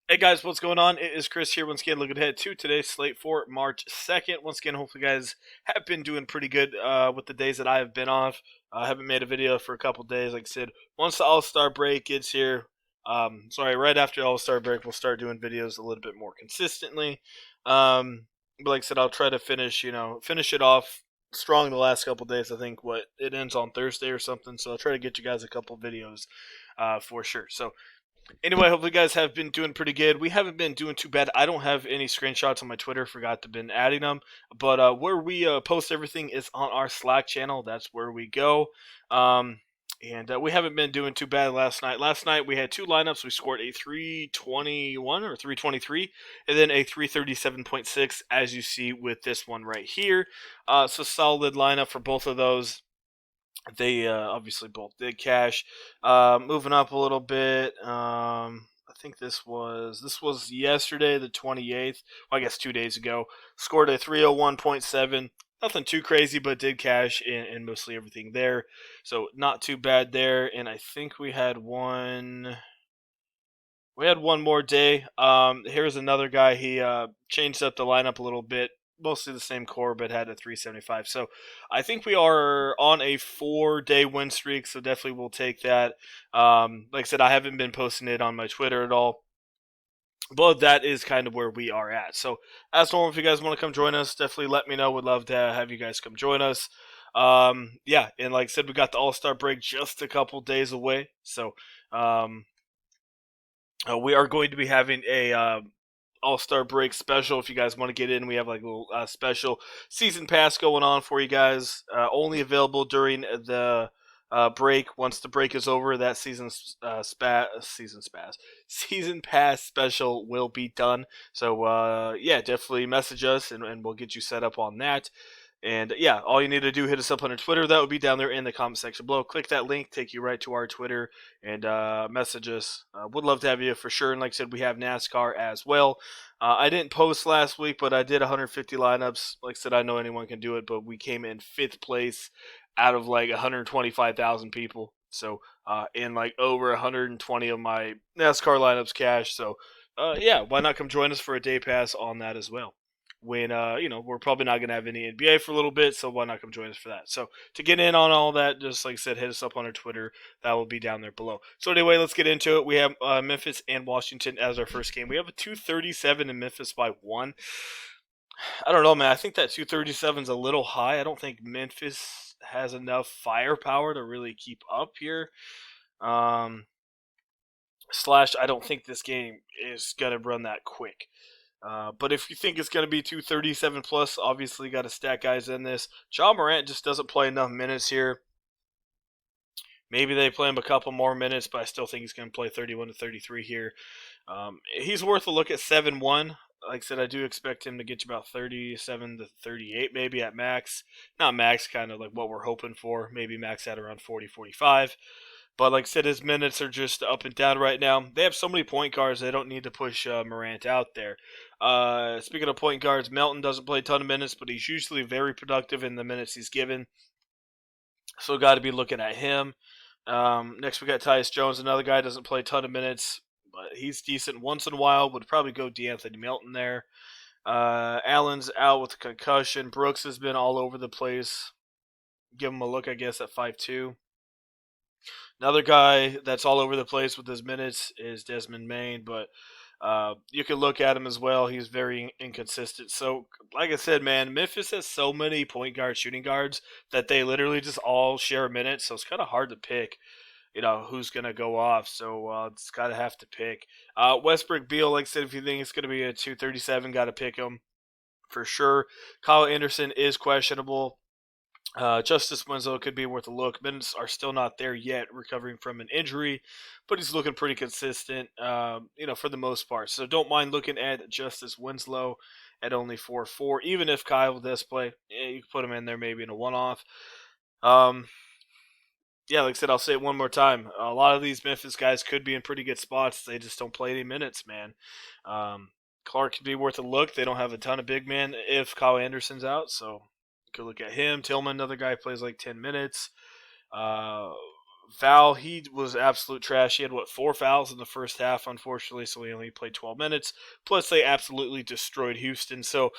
Hey guys, what's going on? It is Chris here. Once again, looking ahead to today's slate for March 2nd. Once again, hopefully you guys have been doing pretty good with the days that I have been off. I haven't made a video for a couple days. Like I said, once the All-Star break gets here, right after the All-Star break, we'll start doing videos a little bit more consistently. But like I said, I'll try to finish it off strong the last couple days. I think it ends on Thursday or something. So I'll try to get you guys a couple videos for sure. So anyway, hopefully you guys have been doing pretty good. We haven't been doing too bad. I don't have any screenshots on my Twitter. Forgot to been adding them. But where we post everything is on our Slack channel. That's where we go. And we haven't been doing too bad last night. Last night we had two lineups. We scored a 321 or 323 and then a 337.6 as you see with this one right here. So solid lineup for both of those. They obviously both did cash. Moving up a little bit. I think this was yesterday, the 28th. Well, I guess 2 days ago. Scored a 301.7. Nothing too crazy, but did cash in mostly everything there. So not too bad there. And I think we had one. We had one more day. Here's another guy. He changed up the lineup a little bit. Mostly the same core, but had a 375. So I think we are on a 4-day win streak. So definitely we'll take that. Like I said, I haven't been posting it on my Twitter at all. But that is kind of where we are at. So as normal, if you guys want to come join us, definitely let me know. Would love to have you guys come join us. Yeah, and like I said, we got the All-Star break just a couple days away. So we are going to be having a All-Star break special. If you guys want to get in, we have like a little special season pass going on for you guys. Only available during the break. Once the break is over, that season pass special will be done. So yeah, definitely message us and we'll get you set up on that. And yeah, all you need to do, hit us up on our Twitter. That would be down there in the comment section below. Click that link, take you right to our Twitter, and message us. Would love to have you for sure. And like I said, we have NASCAR as well. I didn't post last week, but I did 150 lineups. Like I said, I know anyone can do it, but we came in 5th place out of like 125,000 people. So, in like over 120 of my NASCAR lineups cash. So, yeah, why not come join us for a day pass on that as well? When we're probably not going to have any NBA for a little bit, so why not come join us for that? So to get in on all that, just like I said, hit us up on our Twitter. That will be down there below. So anyway, let's get into it. We have Memphis and Washington as our first game. We have a 237 in Memphis by 1. I don't know, man. I think that 237 is a little high. I don't think Memphis has enough firepower to really keep up here. Slash, I don't think this game is going to run that quick. But if you think it's going to be 237 plus, obviously got to stack guys in this. John Morant just doesn't play enough minutes here. Maybe they play him a couple more minutes, but I still think he's going to play 31 to 33 here. He's worth a look at 7-1. Like I said, I do expect him to get you about 37 to 38 maybe at max. Not max, kind of like what we're hoping for. Maybe max at around 40, 45. But like I said, his minutes are just up and down right now. They have so many point guards, they don't need to push Morant out there. Speaking of point guards, Melton doesn't play a ton of minutes, but he's usually very productive in the minutes he's given. So got to be looking at him. Next we got Tyus Jones, another guy doesn't play a ton of minutes, but he's decent once in a while. Would probably go D'Anthony Melton there. Allen's out with a concussion. Brooks has been all over the place. Give him a look, I guess, at 5'2". Another guy that's all over the place with his minutes is Desmond Mayne, but you can look at him as well. He's very inconsistent. So, like I said, man, Memphis has so many point guard, shooting guards that they literally just all share a minute. So it's kind of hard to pick, who's going to go off. So it's got to have to pick. Westbrook Beal, like I said, if you think it's going to be a 237, got to pick him for sure. Kyle Anderson is questionable. Justice Winslow could be worth a look. Minutes are still not there yet, recovering from an injury, but he's looking pretty consistent, for the most part. So don't mind looking at Justice Winslow at only 4-4. Even if Kyle does play, you can put him in there maybe in a one-off. Yeah, like I said, I'll say it one more time. A lot of these Memphis guys could be in pretty good spots. They just don't play any minutes, man. Clark could be worth a look. They don't have a ton of big men if Kyle Anderson's out, so could look at him. Tillman, another guy, plays like 10 minutes. Val, he was absolute trash. He had, 4 fouls in the first half, unfortunately, so he only played 12 minutes. Plus, they absolutely destroyed Houston. So,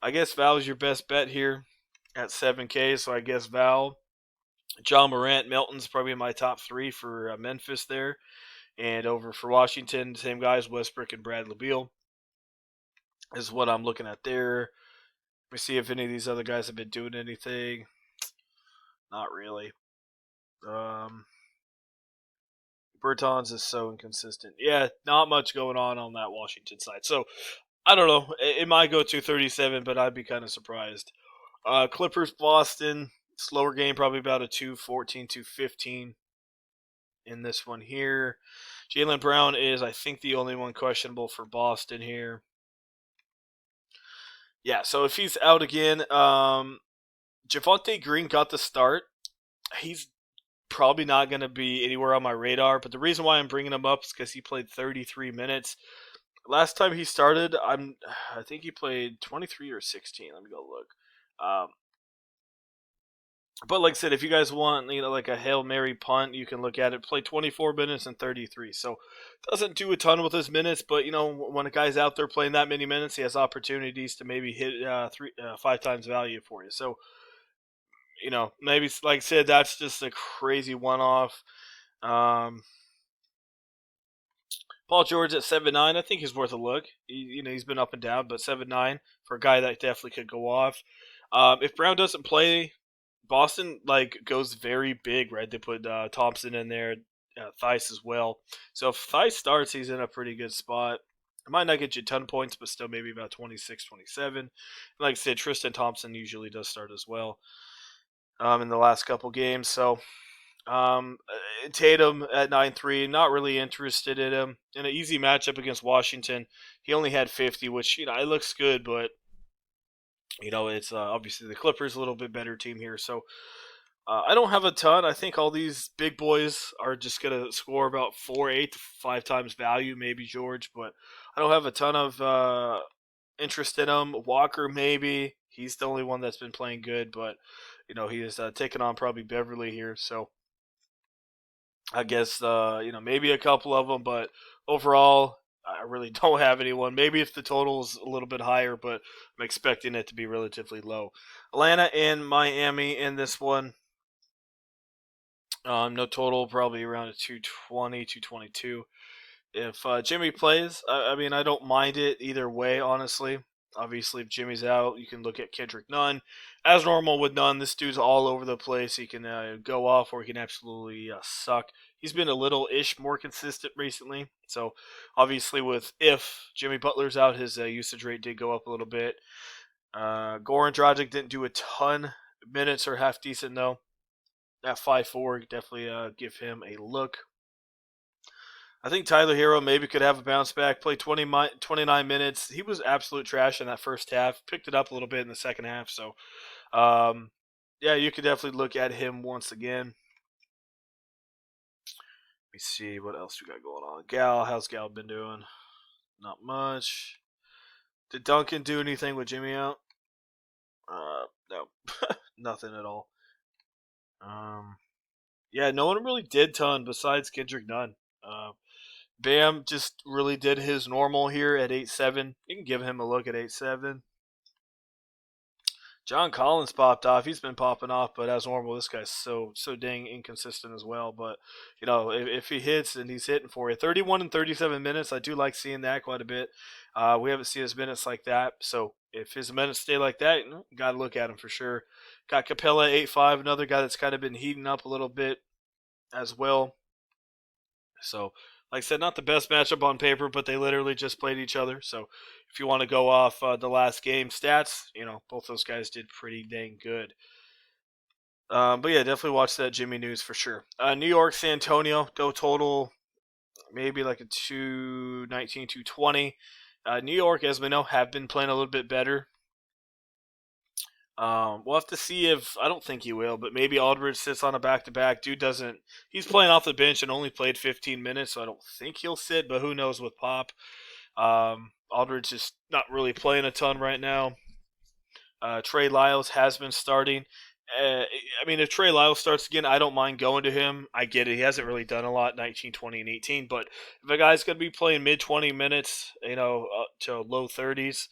I guess Val is your best bet here at 7K. So, I guess Val, John Morant, Melton's probably in my top 3 for Memphis there. And over for Washington, same guys, Westbrook and Bradley Beal is what I'm looking at there. Let me see if any of these other guys have been doing anything. Not really. Bertans is so inconsistent. Yeah, not much going on that Washington side. So, I don't know. It might go to 37, but I'd be kind of surprised. Clippers, Boston. Slower game, probably about a 214, 215 in this one here. Jaylen Brown is, I think, the only one questionable for Boston here. Yeah, so if he's out again, Javonte Green got the start. He's probably not going to be anywhere on my radar, but the reason why I'm bringing him up is because he played 33 minutes. Last time he started, I think he played 23 or 16. Let me go look. But like I said, if you guys want, like a Hail Mary punt, you can look at it. Play 24 minutes and 33. So doesn't do a ton with his minutes, but when a guy's out there playing that many minutes, he has opportunities to maybe hit 5 times value for you. So maybe like I said, that's just a crazy one-off. Paul George at 7'9", I think he's worth a look. He's been up and down, but 7'9" for a guy that definitely could go off. If Brown doesn't play, Boston goes very big, right? They put Thompson in there, Tyus as well. So if Tyus starts, he's in a pretty good spot. It might not get you a ton of points, but still maybe about 26, 27. Like I said, Tristan Thompson usually does start as well in the last couple games. So Tatum at 9-3, not really interested in him. In an easy matchup against Washington, he only had 50, which, it looks good, but, it's obviously the Clippers a little bit better team here. So I don't have a ton. I think all these big boys are just going to score about 4, 8 to 5 times value, maybe George, but I don't have a ton of interest in him. Walker, maybe. He's the only one that's been playing good, but, he is taking on probably Beverly here. So I guess, maybe a couple of them, but overall, I really don't have anyone. Maybe if the total is a little bit higher, but I'm expecting it to be relatively low. Atlanta and Miami in this one. No total, probably around a 220, 222. If Jimmy plays, I don't mind it either way, honestly. Obviously, if Jimmy's out, you can look at Kendrick Nunn. As normal with Nunn, this dude's all over the place. He can go off or he can absolutely suck. He's been a little-ish more consistent recently. So, obviously, if Jimmy Butler's out, his usage rate did go up a little bit. Goran Dragic didn't do a ton. Minutes are half decent, though. At 5'4", definitely give him a look. I think Tyler Hero maybe could have a bounce back. Played 29 minutes. He was absolute trash in that first half. Picked it up a little bit in the second half. So, yeah, you could definitely look at him once again. Let me see what else we got going on. Gal, how's Gal been doing? Not much. Did Duncan do anything with Jimmy out? No, nothing at all. Yeah, no one really did ton besides Kendrick Nunn. Bam just really did his normal here at 8-7. You can give him a look at 8-7. John Collins popped off. He's been popping off, but as normal, this guy's so dang inconsistent as well. But, if he hits, then he's hitting for you. 31 and 37 minutes, I do like seeing that quite a bit. We haven't seen his minutes like that. So if his minutes stay like that, got to look at him for sure. Got Capella 8-5, another guy that's kind of been heating up a little bit as well. So, like I said, not the best matchup on paper, but they literally just played each other. So, if you want to go off the last game stats, both those guys did pretty dang good. But yeah, definitely watch that Jimmy news for sure. New York, San Antonio, go total maybe like a 219, 220. New York, as we know, have been playing a little bit better. We'll have to see if, I don't think he will, but maybe Aldridge sits on a back-to-back. Dude doesn't, he's playing off the bench and only played 15 minutes, so I don't think he'll sit, but who knows with Pop. Aldridge is not really playing a ton right now. Trey Lyles has been starting. I mean, if Trey Lyles starts again, I don't mind going to him. I get it. He hasn't really done a lot, 19, 20, and 18. But if a guy's going to be playing mid 20 minutes, up to low 30s,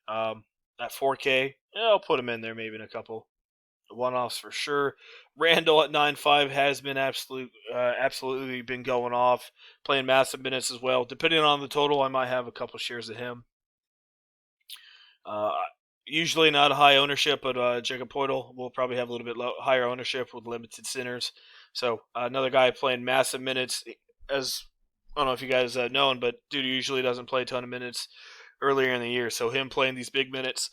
um, at 4K, yeah, I'll put him in there maybe in a couple one-offs for sure. Randall at 9.5 has been absolutely been going off, playing massive minutes as well. Depending on the total, I might have a couple shares of him. Uh, Usually not a high ownership, but Jacob Poeltl will probably have a little bit higher ownership with limited centers. So another guy playing massive minutes. As I don't know if you guys know, but dude usually doesn't play a ton of minutes earlier in the year. So him playing these big minutes,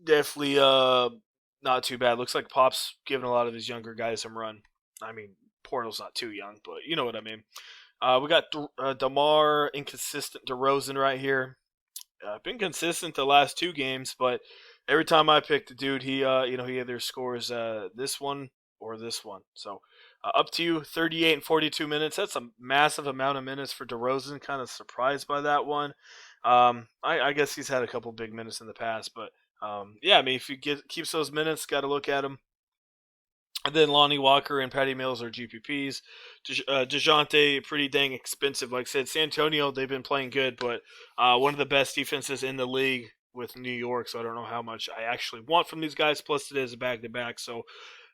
definitely not too bad. Looks like Pop's giving a lot of his younger guys some run. I mean, Portal's not too young, but you know what I mean. We got DeMar, inconsistent DeRozan right here. Been consistent the last two games, but every time I pick the dude, he he either scores this one or this one. So up to you, 38 and 42 minutes. That's a massive amount of minutes for DeRozan. Kind of surprised by that one. I guess he's had a couple big minutes in the past, but yeah, I mean, if he keeps those minutes, got to look at him. And then Lonnie Walker and Patty Mills are GPPs. DeJounte, pretty dang expensive. Like I said, San Antonio, they've been playing good, but one of the best defenses in the league with New York, so I don't know how much I actually want from these guys. Plus, it is a back-to-back, so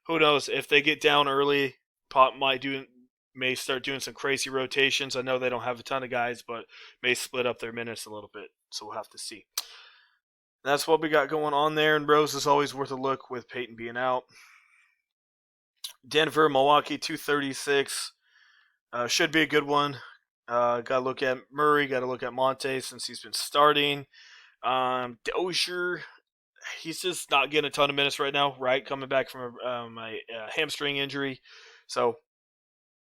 who knows? If they get down early, Pop may start doing some crazy rotations. I know they don't have a ton of guys, but may split up their minutes a little bit, so we'll have to see. That's what we got going on there, and Rose is always worth a look with Peyton being out. Denver, Milwaukee, 236. Should be a good one. Got to look at Murray. Got to look at Monte since he's been starting. Dozier, he's just not getting a ton of minutes right now, right? Coming back from a hamstring injury. So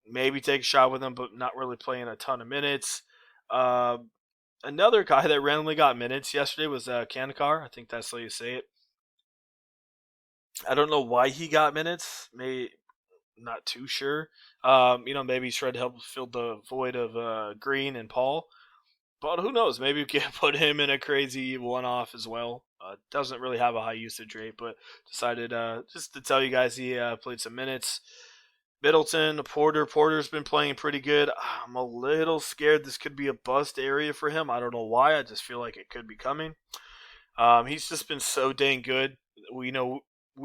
maybe take a shot with him, but not really playing a ton of minutes. Another guy that randomly got minutes yesterday was Kanikar. I think that's how you say it. I don't know why he got minutes. Not too sure. Maybe he's trying to help fill the void of Green and Paul. But who knows? Maybe we can put him in a crazy one-off as well. Doesn't really have a high usage rate, but decided just to tell you guys he played some minutes. Middleton, Porter's been playing pretty good. I'm a little scared this could be a bust area for him. I don't know why. I just feel like it could be coming. He's just been so dang good. We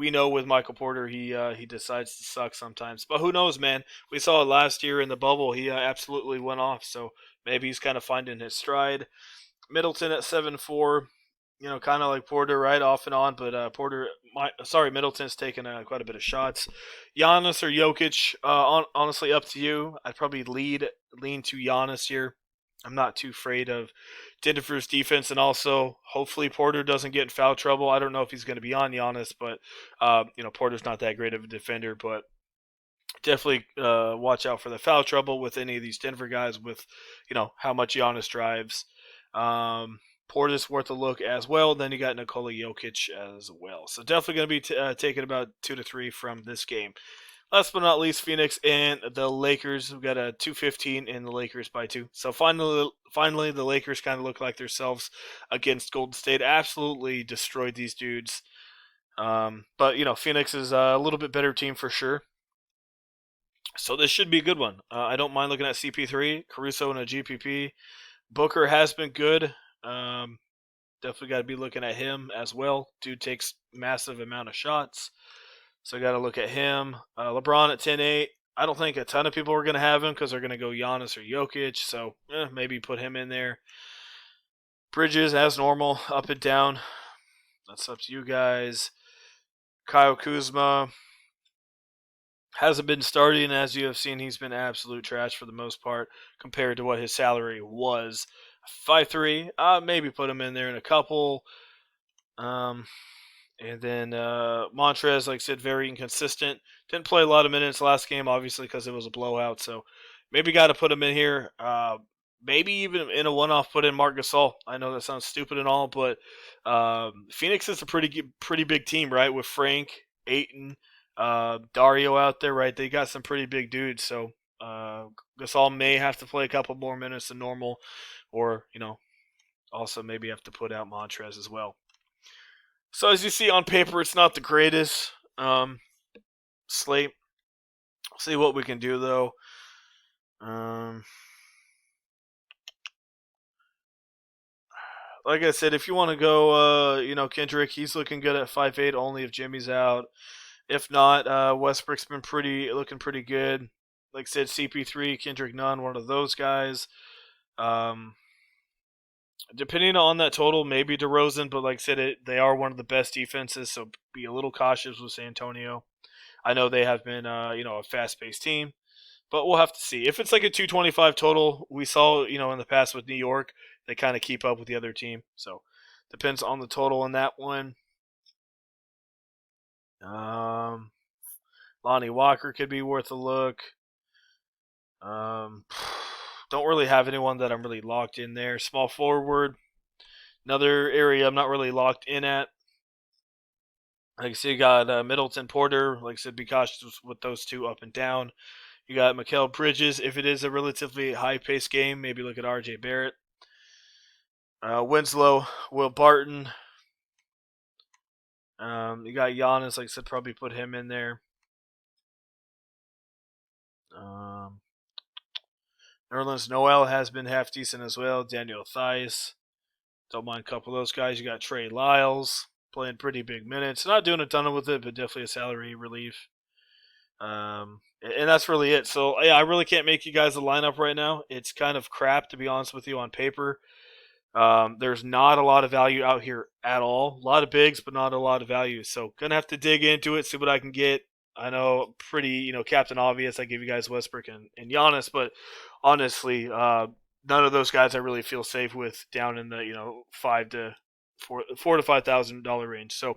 know with Michael Porter he decides to suck sometimes, but who knows, man? We saw it last year in the bubble. He absolutely went off. So maybe he's kind of finding his stride. Middleton at 7-4. Kind of like Porter, right, off and on. But Middleton's taken quite a bit of shots. Giannis or Jokic, honestly, up to you. I'd probably lean to Giannis here. I'm not too afraid of Denver's defense, and also hopefully Porter doesn't get in foul trouble. I don't know if he's going to be on Giannis, but Porter's not that great of a defender. But definitely watch out for the foul trouble with any of these Denver guys. With how much Giannis drives. Porter's worth a look as well. Then you got Nikola Jokic as well. So definitely going to be taking about 2 to 3 from this game. Last but not least, Phoenix and the Lakers. We've got a 215 in the Lakers by 2. So finally, the Lakers kind of look like themselves against Golden State. Absolutely destroyed these dudes. But Phoenix is a little bit better team for sure. So this should be a good one. I don't mind looking at CP3, Caruso, and a GPP. Booker has been good. Definitely got to be looking at him as well. Dude takes massive amount of shots. So I got to look at him. LeBron at 10-8. I don't think a ton of people are going to have him because they're going to go Giannis or Jokic. So maybe put him in there. Bridges as normal, up and down. That's up to you guys. Kyle Kuzma hasn't been starting. As you have seen, he's been absolute trash for the most part compared to what his salary was. 5-3. Maybe put him in there in a couple. And then Montrez, like I said, very inconsistent. Didn't play a lot of minutes last game, obviously, because it was a blowout. So maybe got to put him in here. Maybe even in a one-off, put in Marc Gasol. I know that sounds stupid and all, but Phoenix is a pretty big team, right? With Frank, Ayton, Dario out there, right? They got some pretty big dudes. So Gasol may have to play a couple more minutes than normal, or also maybe have to put out Montrez as well. So as you see on paper, it's not the greatest. slate. See what we can do though. Um, like I said, if you want to go, Kendrick, he's looking good at 5'8", only if Jimmy's out. If not, Westbrook's been looking pretty good. Like I said, CP3, Kendrick Nunn, one of those guys. Um, Depending on that total, maybe DeRozan, but like I said, they are one of the best defenses, so be a little cautious with San Antonio. I know they have been, a fast-paced team, but we'll have to see. If it's like a 225 total, we saw, in the past with New York, they kind of keep up with the other team. So depends on the total on that one. Um, Lonnie Walker could be worth a look. Um, don't really have anyone that I'm really locked in there. Small forward, another area I'm not really locked in at. Like I said, you got Middleton Porter. Like I said, be cautious with those two up and down. You got Mikal Bridges. If it is a relatively high-paced game, maybe look at R.J. Barrett. Winslow, Will Barton. You got Giannis. Like I said, probably put him in there. Nerlens Noel has been half decent as well. Daniel Theis. Don't mind a couple of those guys. You got Trey Lyles playing pretty big minutes. Not doing a ton with it, but definitely a salary relief. And that's really it. So yeah, I really can't make you guys a lineup right now. It's kind of crap, to be honest with you, on paper. There's not a lot of value out here at all. A lot of bigs, but not a lot of value. So gonna have to dig into it, see what I can get. I know pretty, Captain Obvious. I give you guys Westbrook and Giannis, but honestly, none of those guys I really feel safe with down in the $4,000 to $5,000 range. So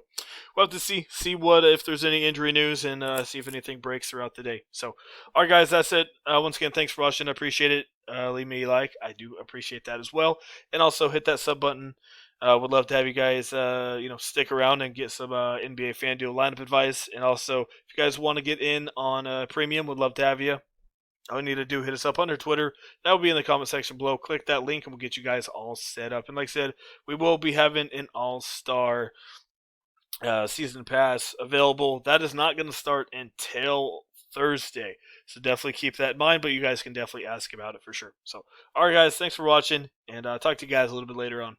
we'll have to see what if there's any injury news and see if anything breaks throughout the day. So, all right, guys, that's it. Once again, thanks for watching. I appreciate it. Leave me a like. I do appreciate that as well, and also hit that sub button. Would love to have you guys, stick around and get some NBA Fanduel lineup advice. And also, if you guys want to get in on premium, would love to have you. All you need to do, hit us up under Twitter. That will be in the comment section below. Click that link and we'll get you guys all set up. And like I said, we will be having an all-star season pass available. That is not going to start until Thursday. So definitely keep that in mind, but you guys can definitely ask about it for sure. So, all right, guys, thanks for watching, and talk to you guys a little bit later on.